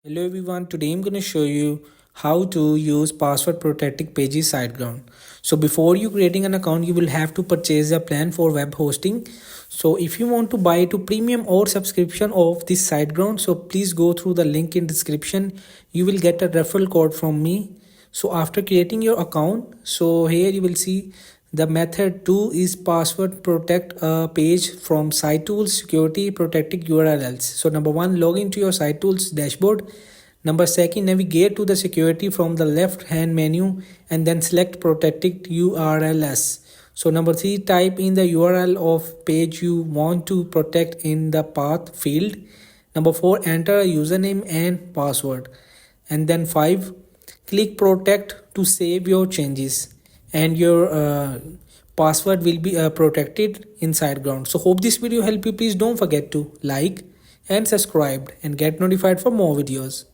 Hello everyone, today I'm going to show you how to use password protected pages SiteGround. So before you creating an account, you will have to purchase a plan for web hosting. So if you want to buy to premium or subscription of this SiteGround, so please go through the link in description. You will get a referral code from me. So after creating your account, so here you will see the method 2 is password protect a page from site tools security protected URLs. So number 1, log into your site tools dashboard. Number 2, navigate to the security from the left hand menu and then select protected URLs. So number 3, type in the URL of page you want to protect in the path field. Number 4, enter a username and password. And then 5, click protect to save your changes and your password will be protected in SiteGround. So hope this video help you. Please don't forget to like and subscribe and get notified for more videos.